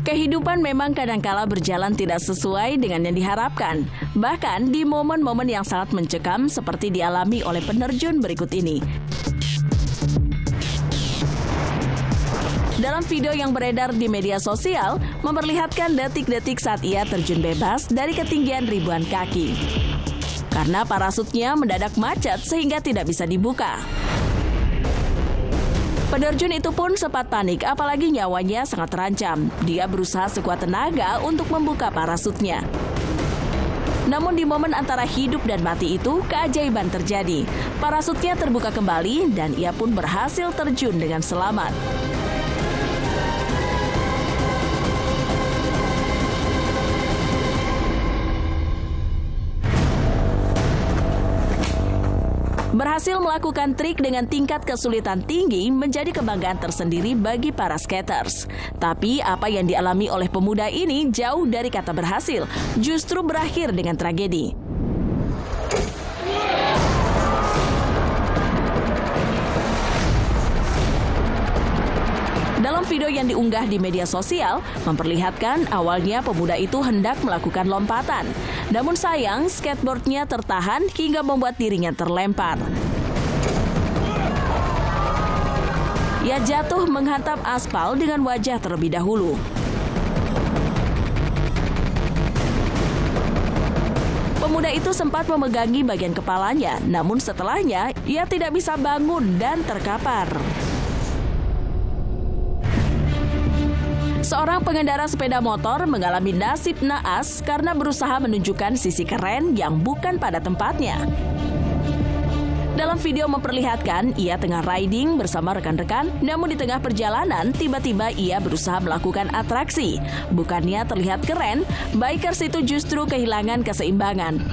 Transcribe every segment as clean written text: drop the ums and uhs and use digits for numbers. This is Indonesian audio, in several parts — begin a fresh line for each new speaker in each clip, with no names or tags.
Kehidupan memang kadangkala berjalan tidak sesuai dengan yang diharapkan. Bahkan di momen-momen yang sangat mencekam seperti dialami oleh penerjun berikut ini. Dalam video yang beredar di media sosial, memperlihatkan detik-detik saat ia terjun bebas dari ketinggian ribuan kaki. Karena parasutnya mendadak macet sehingga tidak bisa dibuka. Penerjun itu pun sempat panik, apalagi nyawanya sangat terancam. Dia berusaha sekuat tenaga untuk membuka parasutnya. Namun di momen antara hidup dan mati itu, keajaiban terjadi. Parasutnya terbuka kembali dan ia pun berhasil terjun dengan selamat. Berhasil melakukan trik dengan tingkat kesulitan tinggi menjadi kebanggaan tersendiri bagi para skaters. Tapi apa yang dialami oleh pemuda ini jauh dari kata berhasil, justru berakhir dengan tragedi. Dalam video yang diunggah di media sosial, memperlihatkan awalnya pemuda itu hendak melakukan lompatan. Namun sayang, skateboardnya tertahan hingga membuat dirinya terlempar. Ia jatuh menghantam aspal dengan wajah terlebih dahulu. Pemuda itu sempat memegangi bagian kepalanya, namun setelahnya ia tidak bisa bangun dan terkapar. Seorang pengendara sepeda motor mengalami nasib naas karena berusaha menunjukkan sisi keren yang bukan pada tempatnya. Dalam video memperlihatkan ia tengah riding bersama rekan-rekan, namun di tengah perjalanan tiba-tiba ia berusaha melakukan atraksi. Bukannya terlihat keren, bikers itu justru kehilangan keseimbangan.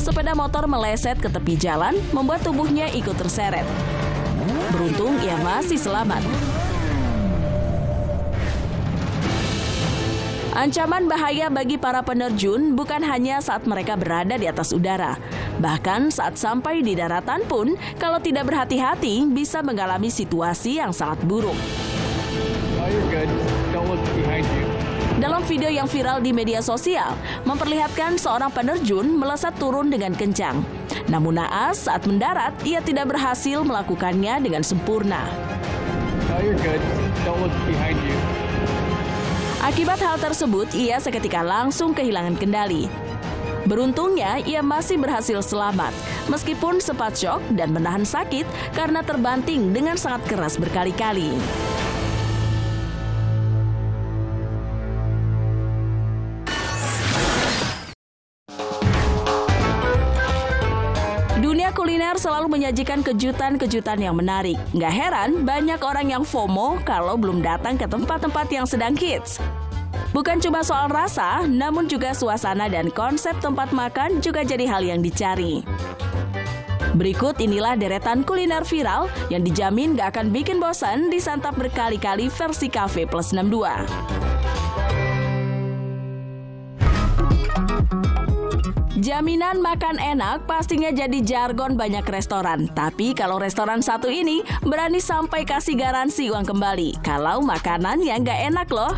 Sepeda motor meleset ke tepi jalan, membuat tubuhnya ikut terseret. Beruntung ia masih selamat. Ancaman bahaya bagi para penerjun bukan hanya saat mereka berada di atas udara. Bahkan saat sampai di daratan pun, kalau tidak berhati-hati bisa mengalami situasi yang sangat buruk. Dalam video yang viral di media sosial, memperlihatkan seorang penerjun melesat turun dengan kencang. Namun naas saat mendarat, ia tidak berhasil melakukannya dengan sempurna. Akibat hal tersebut, ia seketika langsung kehilangan kendali. Beruntungnya, ia masih berhasil selamat, meskipun sempat syok dan menahan sakit karena terbanting dengan sangat keras berkali-kali. Dunia kuliner selalu menyajikan kejutan-kejutan yang menarik. Nggak heran banyak orang yang FOMO kalau belum datang ke tempat-tempat yang sedang hits. Bukan cuma soal rasa, namun juga suasana dan konsep tempat makan juga jadi hal yang dicari. Berikut inilah deretan kuliner viral yang dijamin nggak akan bikin bosan disantap berkali-kali versi Cafe Plus 62. Jaminan makan enak pastinya jadi jargon banyak restoran. Tapi kalau restoran satu ini berani sampai kasih garansi uang kembali kalau makanannya nggak enak loh.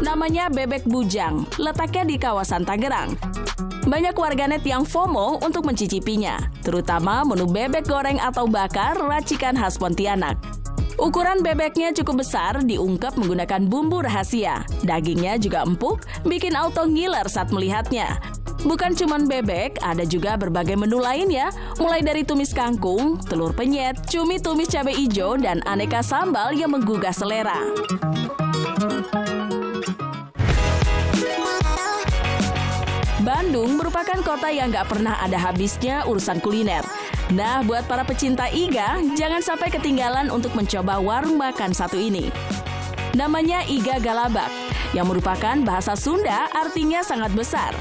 Namanya Bebek Bujang, letaknya di kawasan Tangerang. Banyak warganet yang FOMO untuk mencicipinya, terutama menu bebek goreng atau bakar racikan khas Pontianak. Ukuran bebeknya cukup besar, diungkep menggunakan bumbu rahasia. Dagingnya juga empuk, bikin auto ngiler saat melihatnya. Bukan cuma bebek, ada juga berbagai menu lainnya, mulai dari tumis kangkung, telur penyet, cumi tumis cabai hijau, dan aneka sambal yang menggugah selera. Bandung merupakan kota yang gak pernah ada habisnya urusan kuliner. Nah, buat para pecinta iga, jangan sampai ketinggalan untuk mencoba warung makan satu ini. Namanya Iga Galabak, yang merupakan bahasa Sunda artinya sangat besar.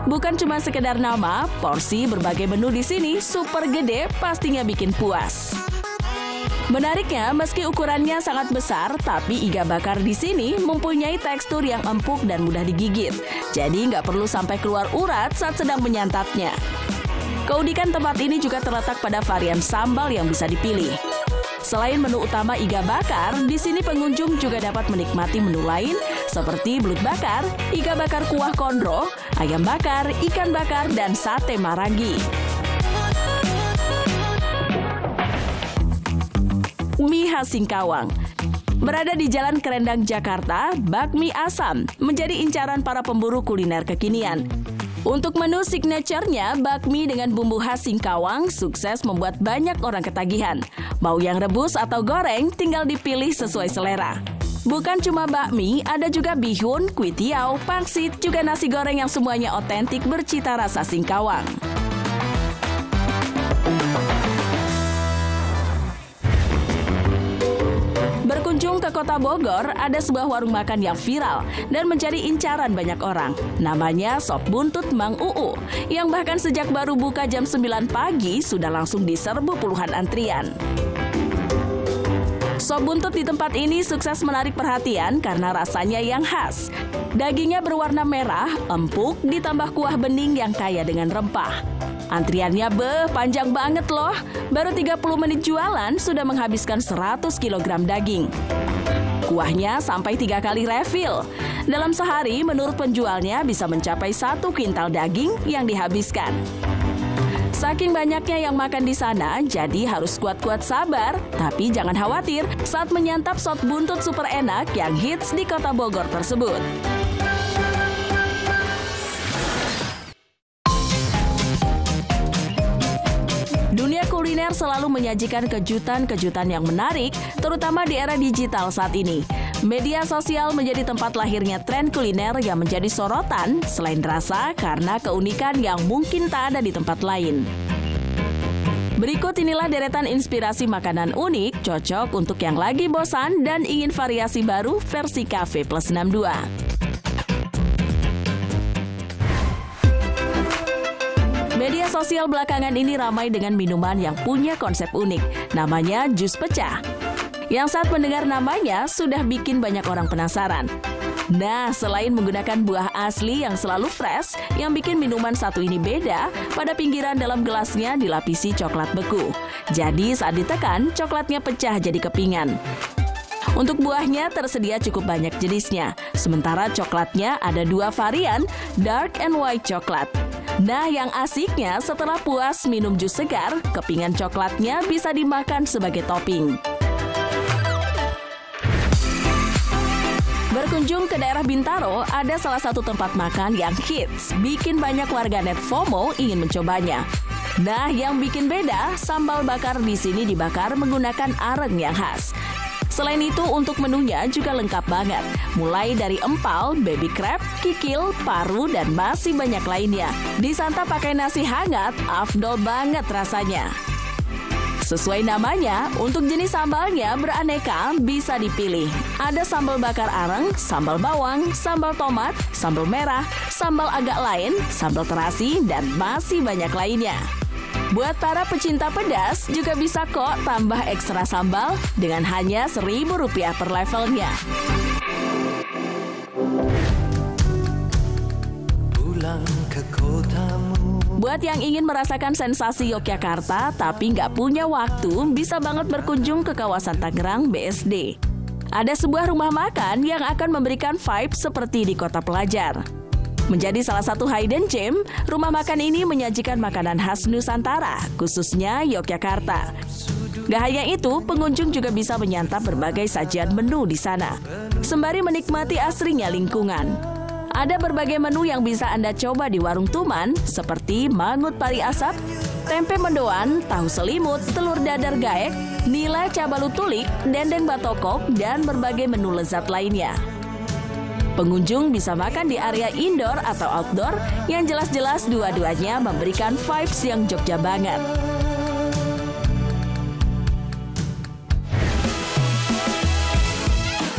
Bukan cuma sekedar nama, porsi berbagai menu di sini super gede pastinya bikin puas. Menariknya, meski ukurannya sangat besar, tapi iga bakar di sini mempunyai tekstur yang empuk dan mudah digigit. Jadi nggak perlu sampai keluar urat saat sedang menyantapnya. Keunikan tempat ini juga terletak pada varian sambal yang bisa dipilih. Selain menu utama iga bakar, di sini pengunjung juga dapat menikmati menu lain seperti belut bakar, iga bakar kuah kondro, ayam bakar, ikan bakar, dan sate marangi. Mie khas Singkawang. Berada di Jalan Kerendang, Jakarta, bakmi asam menjadi incaran para pemburu kuliner kekinian. Untuk menu signature-nya, bakmi dengan bumbu khas Singkawang sukses membuat banyak orang ketagihan. Mau yang rebus atau goreng, tinggal dipilih sesuai selera. Bukan cuma bakmi, ada juga bihun, kuitiau, pangsit, juga nasi goreng yang semuanya otentik bercita rasa Singkawang. Berkunjung ke Kota Bogor, ada sebuah warung makan yang viral dan menjadi incaran banyak orang. Namanya Sop Buntut Mang Uu, yang bahkan sejak baru buka jam 9 pagi sudah langsung diserbu puluhan antrian. Sop buntut di tempat ini sukses menarik perhatian karena rasanya yang khas. Dagingnya berwarna merah, empuk, ditambah kuah bening yang kaya dengan rempah. Antriannya panjang banget loh. Baru 30 menit jualan sudah menghabiskan 100 kg daging. Kuahnya sampai 3 kali refill. Dalam sehari menurut penjualnya bisa mencapai 1 kuintal daging yang dihabiskan. Saking banyaknya yang makan di sana, jadi harus kuat-kuat sabar. Tapi jangan khawatir saat menyantap sop buntut super enak yang hits di Kota Bogor tersebut. Dunia kuliner selalu menyajikan kejutan-kejutan yang menarik, terutama di era digital saat ini. Media sosial menjadi tempat lahirnya tren kuliner yang menjadi sorotan, selain rasa karena keunikan yang mungkin tak ada di tempat lain. Berikut inilah deretan inspirasi makanan unik, cocok untuk yang lagi bosan dan ingin variasi baru versi Cafe Plus 62. Media sosial belakangan ini ramai dengan minuman yang punya konsep unik, namanya jus pecah. Yang saat mendengar namanya sudah bikin banyak orang penasaran. Nah, selain menggunakan buah asli yang selalu fresh, yang bikin minuman satu ini beda, pada pinggiran dalam gelasnya dilapisi coklat beku. Jadi saat ditekan, coklatnya pecah jadi kepingan. Untuk buahnya tersedia cukup banyak jenisnya, sementara coklatnya ada 2 varian, dark and white coklat. Nah, yang asiknya setelah puas minum jus segar, kepingan coklatnya bisa dimakan sebagai topping. Berkunjung ke daerah Bintaro, ada salah satu tempat makan yang hits, bikin banyak warganet FOMO ingin mencobanya. Nah, yang bikin beda, sambal bakar di sini dibakar menggunakan areng yang khas. Selain itu, untuk menunya juga lengkap banget. Mulai dari empal, baby crab, kikil, paru, dan masih banyak lainnya. Disantap pakai nasi hangat, afdol banget rasanya. Sesuai namanya, untuk jenis sambalnya beraneka bisa dipilih. Ada sambal bakar areng, sambal bawang, sambal tomat, sambal merah, sambal agak lain, sambal terasi, dan masih banyak lainnya. Buat para pecinta pedas juga bisa kok tambah ekstra sambal dengan hanya Rp1.000 per levelnya. Pulang ke kotamu. Buat yang ingin merasakan sensasi Yogyakarta tapi nggak punya waktu, bisa banget berkunjung ke kawasan Tangerang BSD. Ada sebuah rumah makan yang akan memberikan vibe seperti di kota pelajar. Menjadi salah satu hidden gem, rumah makan ini menyajikan makanan khas Nusantara, khususnya Yogyakarta. Gak hanya itu, pengunjung juga bisa menyantap berbagai sajian menu di sana, sembari menikmati asrinya lingkungan. Ada berbagai menu yang bisa Anda coba di warung Tuman, seperti mangut pari asap, tempe mendoan, tahu selimut, telur dadar gaek, nila cabalu tulik, dendeng batokok, dan berbagai menu lezat lainnya. Pengunjung bisa makan di area indoor atau outdoor yang jelas-jelas dua-duanya memberikan vibes yang Jogja banget.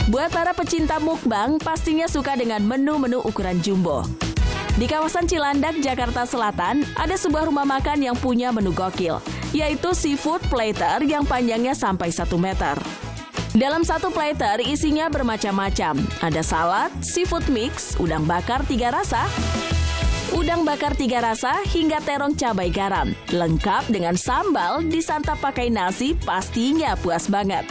Buat para pecinta mukbang, pastinya suka dengan menu-menu ukuran jumbo. Di kawasan Cilandak, Jakarta Selatan, ada sebuah rumah makan yang punya menu gokil, yaitu seafood platter yang panjangnya sampai 1 meter. Dalam satu platter isinya bermacam-macam. Ada salad, seafood mix, udang bakar 3 rasa, udang bakar 3 rasa hingga terong cabai garam. Lengkap dengan sambal, disantap pakai nasi, pastinya puas banget.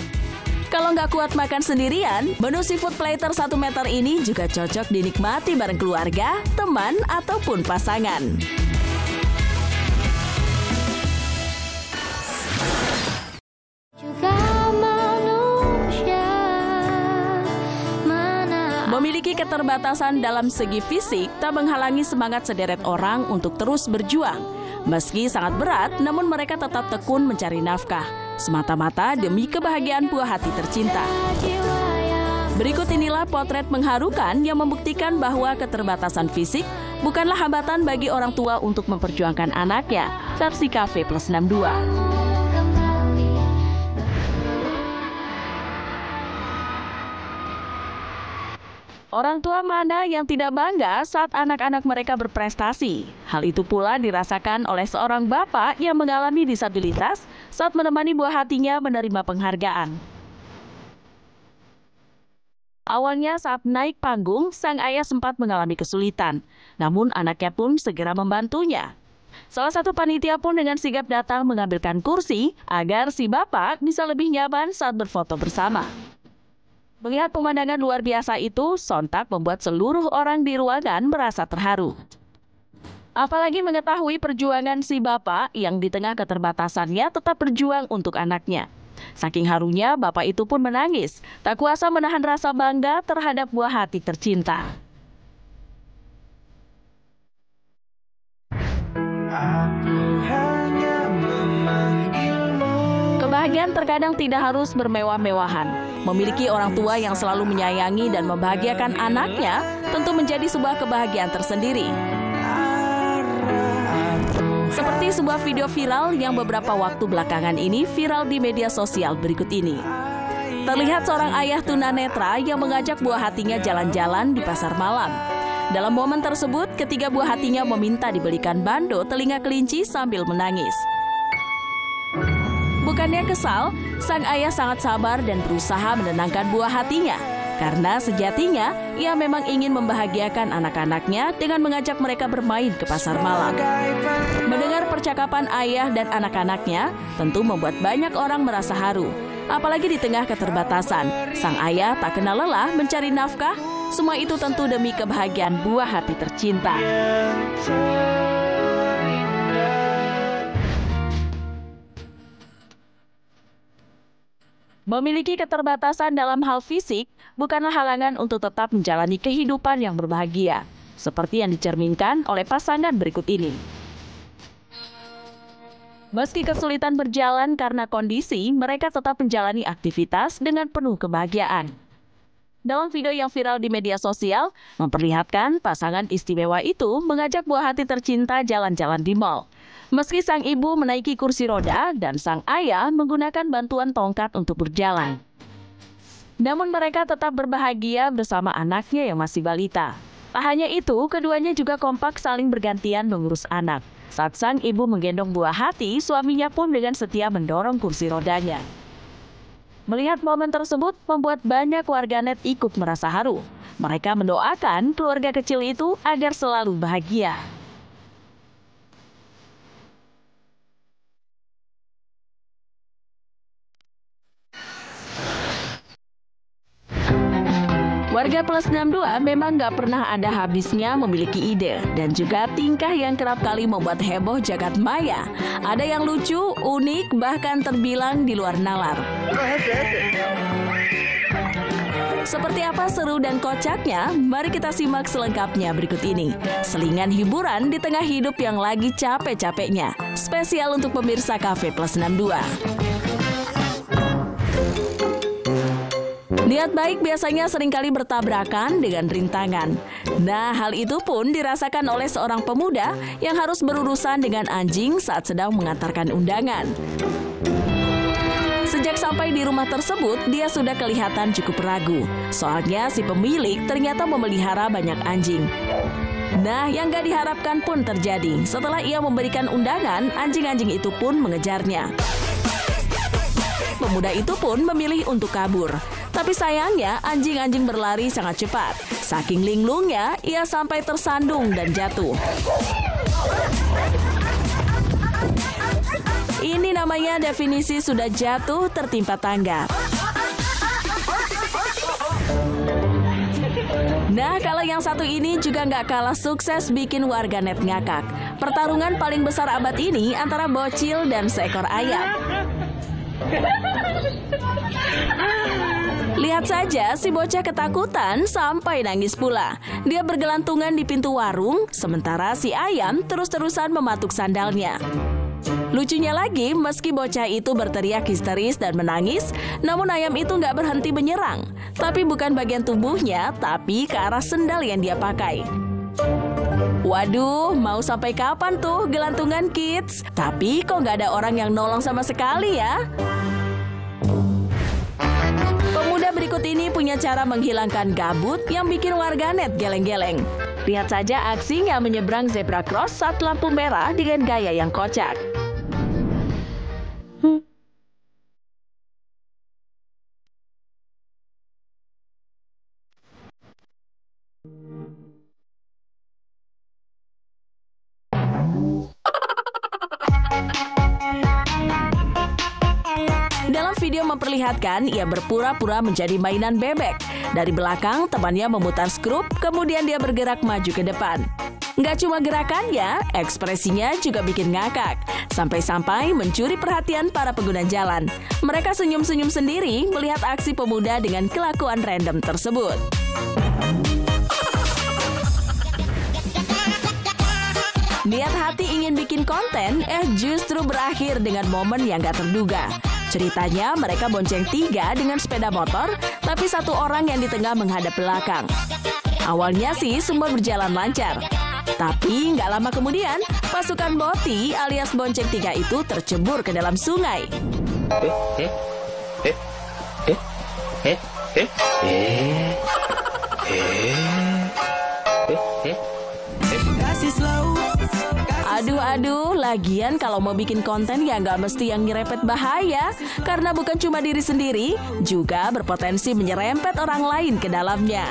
Kalau nggak kuat makan sendirian, menu seafood platter 1 meter ini juga cocok dinikmati bareng keluarga, teman, ataupun pasangan. Memiliki keterbatasan dalam segi fisik tak menghalangi semangat sederet orang untuk terus berjuang. Meski sangat berat, namun mereka tetap tekun mencari nafkah, semata-mata demi kebahagiaan buah hati tercinta. Berikut inilah potret mengharukan yang membuktikan bahwa keterbatasan fisik bukanlah hambatan bagi orang tua untuk memperjuangkan anaknya, versi Cafe Plus 62. Orang tua mana yang tidak bangga saat anak-anak mereka berprestasi? Hal itu pula dirasakan oleh seorang bapak yang mengalami disabilitas saat menemani buah hatinya menerima penghargaan. Awalnya saat naik panggung, sang ayah sempat mengalami kesulitan, namun anaknya pun segera membantunya. Salah satu panitia pun dengan sigap datang mengambilkan kursi agar si bapak bisa lebih nyaman saat berfoto bersama. Melihat pemandangan luar biasa itu, sontak membuat seluruh orang di ruangan merasa terharu. Apalagi mengetahui perjuangan si bapak yang di tengah keterbatasannya tetap berjuang untuk anaknya. Saking harunya, bapak itu pun menangis, tak kuasa menahan rasa bangga terhadap buah hati tercinta. Kebahagiaan terkadang tidak harus bermewah-mewahan. Memiliki orang tua yang selalu menyayangi dan membahagiakan anaknya tentu menjadi sebuah kebahagiaan tersendiri. Seperti sebuah video viral yang beberapa waktu belakangan ini viral di media sosial berikut ini. Terlihat seorang ayah tunanetra yang mengajak buah hatinya jalan-jalan di pasar malam. Dalam momen tersebut, ketiga buah hatinya meminta dibelikan bando telinga kelinci sambil menangis. Bukannya kesal, sang ayah sangat sabar dan berusaha menenangkan buah hatinya. Karena sejatinya, ia memang ingin membahagiakan anak-anaknya dengan mengajak mereka bermain ke pasar malam. Mendengar percakapan ayah dan anak-anaknya, tentu membuat banyak orang merasa haru. Apalagi di tengah keterbatasan, sang ayah tak kenal lelah mencari nafkah, semua itu tentu demi kebahagiaan buah hati tercinta. Memiliki keterbatasan dalam hal fisik bukanlah halangan untuk tetap menjalani kehidupan yang berbahagia, seperti yang dicerminkan oleh pasangan berikut ini. Meski kesulitan berjalan karena kondisi, mereka tetap menjalani aktivitas dengan penuh kebahagiaan. Dalam video yang viral di media sosial, memperlihatkan pasangan istimewa itu mengajak buah hati tercinta jalan-jalan di mal. Meski sang ibu menaiki kursi roda dan sang ayah menggunakan bantuan tongkat untuk berjalan. Namun mereka tetap berbahagia bersama anaknya yang masih balita. Tak hanya itu, keduanya juga kompak saling bergantian mengurus anak. Saat sang ibu menggendong buah hati, suaminya pun dengan setia mendorong kursi rodanya. Melihat momen tersebut membuat banyak warganet ikut merasa haru. Mereka mendoakan keluarga kecil itu agar selalu bahagia. Warga Plus 62 memang nggak pernah ada habisnya memiliki ide dan juga tingkah yang kerap kali membuat heboh jagat maya. Ada yang lucu, unik, bahkan terbilang di luar nalar. Seperti apa seru dan kocaknya? Mari kita simak selengkapnya berikut ini. Selingan hiburan di tengah hidup yang lagi capek-capeknya. Spesial untuk pemirsa Cafe Plus 62. Niat baik biasanya seringkali bertabrakan dengan rintangan. Nah, hal itu pun dirasakan oleh seorang pemuda yang harus berurusan dengan anjing saat sedang mengantarkan undangan. Sejak sampai di rumah tersebut, dia sudah kelihatan cukup ragu. Soalnya si pemilik ternyata memelihara banyak anjing. Nah, yang gak diharapkan pun terjadi. Setelah ia memberikan undangan, anjing-anjing itu pun mengejarnya. Pemuda itu pun memilih untuk kabur. Tapi sayangnya, anjing-anjing berlari sangat cepat. Saking linglungnya, ia sampai tersandung dan jatuh. Ini namanya definisi sudah jatuh tertimpa tangga. Nah, kalau yang satu ini juga nggak kalah sukses bikin warganet ngakak. Pertarungan paling besar abad ini antara bocil dan seekor ayam. Lihat saja, si bocah ketakutan sampai nangis pula. Dia bergelantungan di pintu warung, sementara si ayam terus-terusan mematuk sandalnya. Lucunya lagi, meski bocah itu berteriak histeris dan menangis, namun ayam itu nggak berhenti menyerang. Tapi bukan bagian tubuhnya, tapi ke arah sendal yang dia pakai. Waduh, mau sampai kapan tuh gelantungan kids? Tapi kok nggak ada orang yang nolong sama sekali ya? Pemuda berikut ini punya cara menghilangkan gabut yang bikin warganet geleng-geleng. Lihat saja aksinya menyeberang zebra cross saat lampu merah dengan gaya yang kocak. Dalam video memperlihatkan ia berpura-pura menjadi mainan bebek. Dari belakang, temannya memutar skrup, kemudian dia bergerak maju ke depan. Nggak cuma gerakannya, ekspresinya juga bikin ngakak. Sampai-sampai mencuri perhatian para pengguna jalan. Mereka senyum-senyum sendiri melihat aksi pemuda dengan kelakuan random tersebut. Niat hati ingin bikin konten, justru berakhir dengan momen yang gak terduga. Ceritanya mereka bonceng 3 dengan sepeda motor, tapi satu orang yang di tengah menghadap belakang. Awalnya sih semua berjalan lancar. Tapi nggak lama kemudian, pasukan boti alias bonceng 3 itu tercebur ke dalam sungai. Aduh, lagian kalau mau bikin konten ya nggak mesti yang nyerempet bahaya. Karena bukan cuma diri sendiri, juga berpotensi menyerempet orang lain ke dalamnya.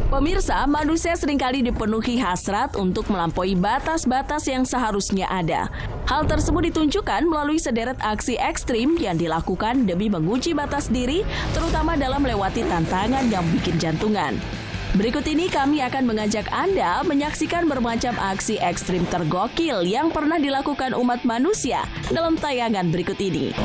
Pemirsa, manusia seringkali dipenuhi hasrat untuk melampaui batas-batas yang seharusnya ada. Hal tersebut ditunjukkan melalui sederet aksi ekstrim yang dilakukan demi menguji batas diri, terutama dalam melewati tantangan yang bikin jantungan. Berikut ini kami akan mengajak Anda menyaksikan bermacam aksi ekstrim tergokil yang pernah dilakukan umat manusia dalam tayangan berikut ini.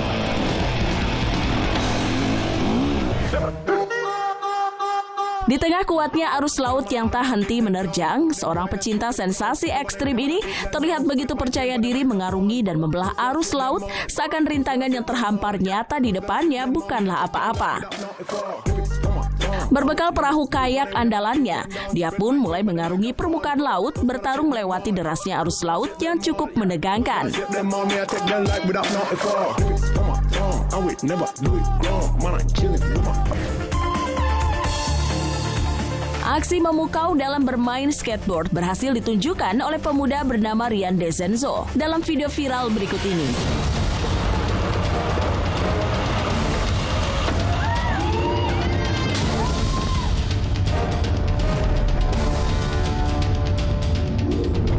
Di tengah kuatnya arus laut yang tak henti menerjang, seorang pecinta sensasi ekstrim ini terlihat begitu percaya diri mengarungi dan membelah arus laut, seakan rintangan yang terhampar nyata di depannya bukanlah apa-apa. Berbekal perahu kayak andalannya, dia pun mulai mengarungi permukaan laut, bertarung melewati derasnya arus laut yang cukup menegangkan. Aksi memukau dalam bermain skateboard berhasil ditunjukkan oleh pemuda bernama Rian Dezenzo dalam video viral berikut ini.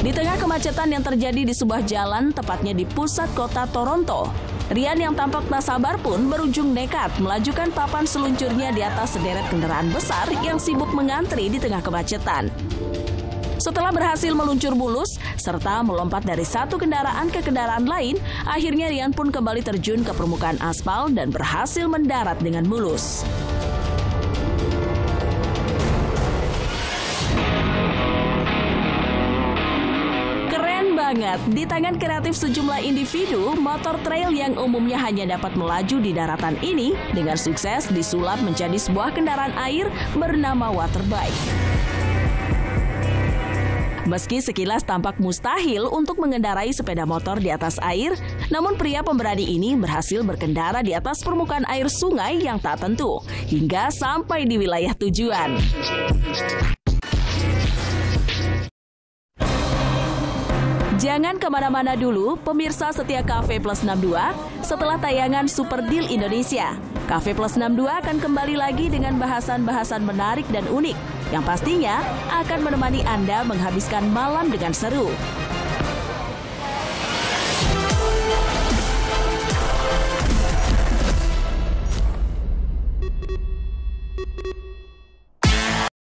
Di tengah kemacetan yang terjadi di sebuah jalan, tepatnya di pusat kota Toronto, Rian yang tampak tak sabar pun berujung nekat melajukan papan seluncurnya di atas sederet kendaraan besar yang sibuk mengantri di tengah kemacetan. Setelah berhasil meluncur mulus, serta melompat dari satu kendaraan ke kendaraan lain, akhirnya Rian pun kembali terjun ke permukaan aspal dan berhasil mendarat dengan mulus. Banget. Di tangan kreatif sejumlah individu, motor trail yang umumnya hanya dapat melaju di daratan ini dengan sukses disulap menjadi sebuah kendaraan air bernama waterbike. Meski sekilas tampak mustahil untuk mengendarai sepeda motor di atas air, namun pria pemberani ini berhasil berkendara di atas permukaan air sungai yang tak tentu hingga sampai di wilayah tujuan. Jangan kemana-mana dulu, pemirsa setia Cafe Plus 62, setelah tayangan Super Deal Indonesia. Cafe Plus 62 akan kembali lagi dengan bahasan-bahasan menarik dan unik, yang pastinya akan menemani Anda menghabiskan malam dengan seru.